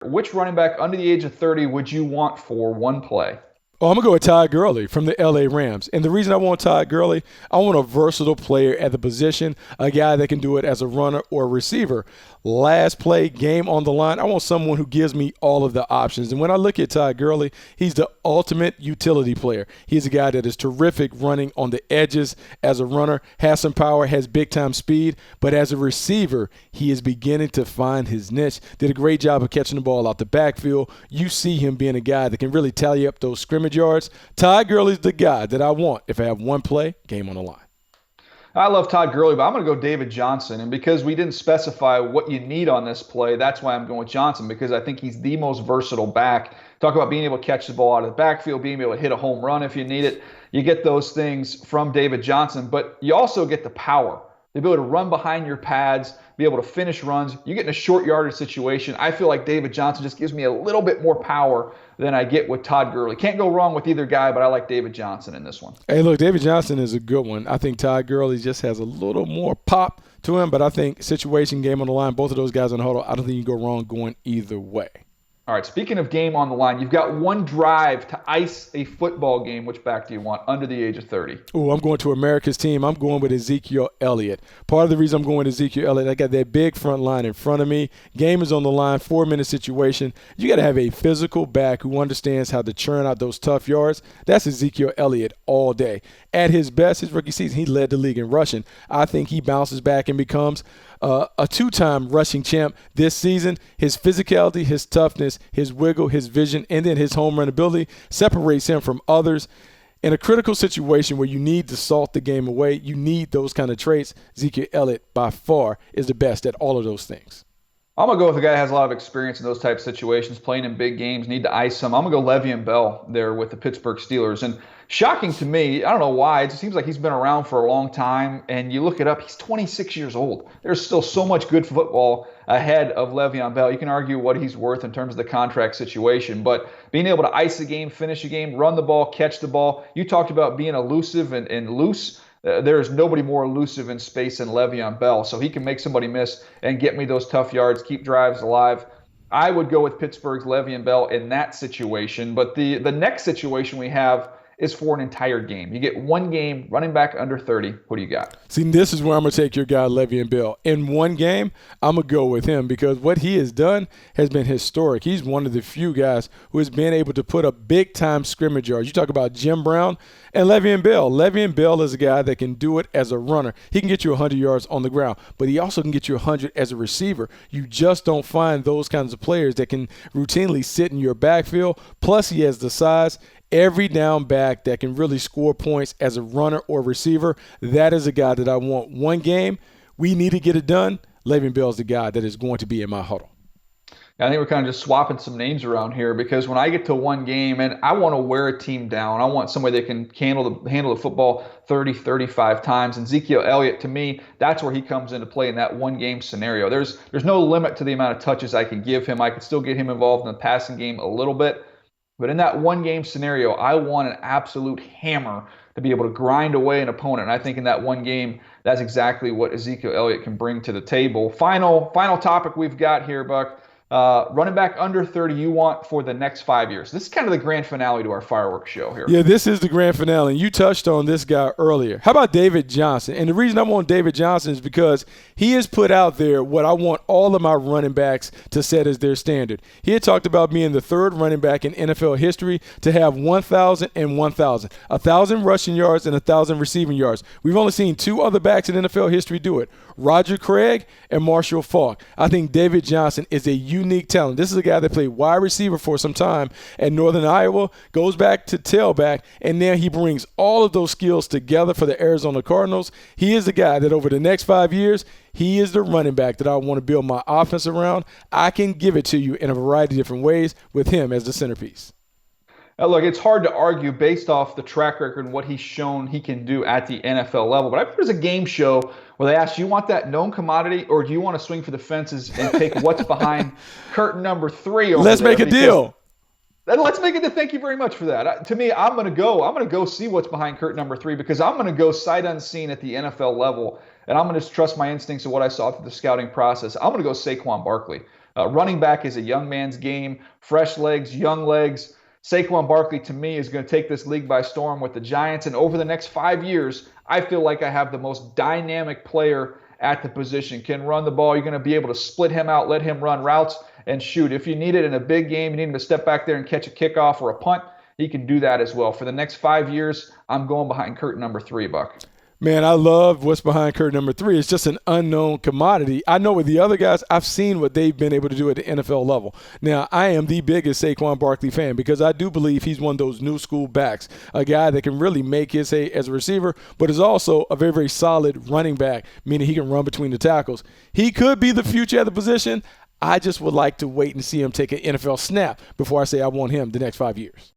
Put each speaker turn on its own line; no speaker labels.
Which running back under the age of 30 would you want for one play?
Oh, I'm going to go with Todd Gurley from the LA Rams. And the reason I want Todd Gurley, I want a versatile player at the position, a guy that can do it as a runner or a receiver. Last play, game on the line, I want someone who gives me all of the options. And when I look at Todd Gurley, he's the ultimate utility player. He's a guy that is terrific running on the edges as a runner, has some power, has big-time speed. But as a receiver, he is beginning to find his niche. Did a great job of catching the ball out the backfield. You see him being a guy that can really tally up those scrimmage yards. Todd Gurley's the guy that I want if I have one play, game on the line.
I love Todd Gurley, but I'm going to go David Johnson. And because we didn't specify what you need on this play, that's why I'm going with Johnson, because I think he's the most versatile back. Talk about being able to catch the ball out of the backfield, being able to hit a home run if you need it. You get those things from David Johnson, but you also get the power, the ability to run behind your pads, be able to finish runs. You get in a short yardage situation. I feel like David Johnson just gives me a little bit more power than I get with Todd Gurley. Can't go wrong with either guy, but I like David Johnson in this one.
Hey, look, David Johnson is a good one. I think Todd Gurley just has a little more pop to him, but I think situation, game on the line, both of those guys on the huddle, I don't think you can go wrong going either way.
All right, speaking of game on the line, you've got one drive to ice a football game. Which back do you want under the age of 30?
Oh, I'm going to America's team. I'm going with Ezekiel Elliott. Part of the reason I'm going with Ezekiel Elliott, I got that big front line in front of me. Game is on the line, 4-minute situation. You got to have a physical back who understands how to churn out those tough yards. That's Ezekiel Elliott all day. At his best, his rookie season, he led the league in rushing. I think he bounces back and becomes a two-time rushing champ this season. His physicality, his toughness, his wiggle, his vision, and then his home run ability separates him from others. In a critical situation where you need to salt the game away, you need those kind of traits. Ezekiel Elliott, by far, is the best at all of those things.
I'm going to go with a guy that has a lot of experience in those type of situations, playing in big games, need to ice him. I'm going to go Le'Veon Bell there with the Pittsburgh Steelers. And shocking to me, I don't know why, it seems like he's been around for a long time. And you look it up, he's 26 years old. There's still so much good football ahead of Le'Veon Bell. You can argue what he's worth in terms of the contract situation. But being able to ice a game, finish a game, run the ball, catch the ball. You talked about being elusive and loose. There's nobody more elusive in space than Le'Veon Bell, so he can make somebody miss and get me those tough yards, keep drives alive. I would go with Pittsburgh's Le'Veon Bell in that situation, but the next situation we have is for an entire game. You get one game, running back under 30. What do you got?
See, this is where I'm going to take your guy, Le'Veon Bell. In one game, I'm going to go with him because what he has done has been historic. He's one of the few guys who has been able to put up big-time scrimmage yards. You talk about Jim Brown and Le'Veon Bell. Le'Veon Bell is a guy that can do it as a runner. He can get you 100 yards on the ground, but he also can get you 100 as a receiver. You just don't find those kinds of players that can routinely sit in your backfield. Plus, he has the size. Every down back that can really score points as a runner or receiver, that is a guy that I want. One game, we need to get it done. Le'Veon Bell is the guy that is going to be in my huddle.
I think we're kind of just swapping some names around here because when I get to one game and I want to wear a team down, I want somebody that can handle the football 30, 35 times. And Ezekiel Elliott, to me, that's where he comes into play in that one game scenario. There's no limit to the amount of touches I can give him. I can still get him involved in the passing game a little bit. But in that one game scenario, I want an absolute hammer to be able to grind away an opponent. And I think in that one game, that's exactly what Ezekiel Elliott can bring to the table. Final topic we've got here, Buck. Running back under 30 you want for the next 5 years. This is kind of the grand finale to our fireworks show here.
Yeah, this is the grand finale. And you touched on this guy earlier. How about David Johnson? And the reason I want David Johnson is because he has put out there what I want all of my running backs to set as their standard. He had talked about being the third running back in NFL history to have 1,000 and 1,000. 1,000 rushing yards and 1,000 receiving yards. We've only seen two other backs in NFL history do it. Roger Craig and Marshall Faulk. I think David Johnson is a unique talent. This is a guy that played wide receiver for some time at Northern Iowa, goes back to tailback, and now he brings all of those skills together for the Arizona Cardinals. He is the guy that over the next 5 years, he is the running back that I want to build my offense around. I can give it to you in a variety of different ways with him as the centerpiece.
Now, look, it's hard to argue based off the track record and what he's shown he can do at the NFL level. But I think there's a game show where they ask, you want that known commodity or do you want to swing for the fences and take what's behind curtain number 3 over
Let's
there?
make a deal.
Let's make it. Thank you very much for that. To me, I'm going to go see what's behind curtain number 3 because I'm going to go sight unseen at the NFL level, and I'm going to just trust my instincts of what I saw through the scouting process. I'm going to go Saquon Barkley. Running back is a young man's game, fresh legs, young legs. Saquon Barkley, to me, is going to take this league by storm with the Giants. And over the next 5 years, I feel like I have the most dynamic player at the position. Can run the ball. You're going to be able to split him out, let him run routes, and shoot. If you need it in a big game, you need him to step back there and catch a kickoff or a punt, he can do that as well. For the next 5 years, I'm going behind curtain number 3, Buck.
Man, I love what's behind curtain number 3. It's just an unknown commodity. I know with the other guys, I've seen what they've been able to do at the NFL level. Now, I am the biggest Saquon Barkley fan because I do believe he's one of those new school backs, a guy that can really make his hay as a receiver, but is also a very, very solid running back, meaning he can run between the tackles. He could be the future at the position. I just would like to wait and see him take an NFL snap before I say I want him the next 5 years.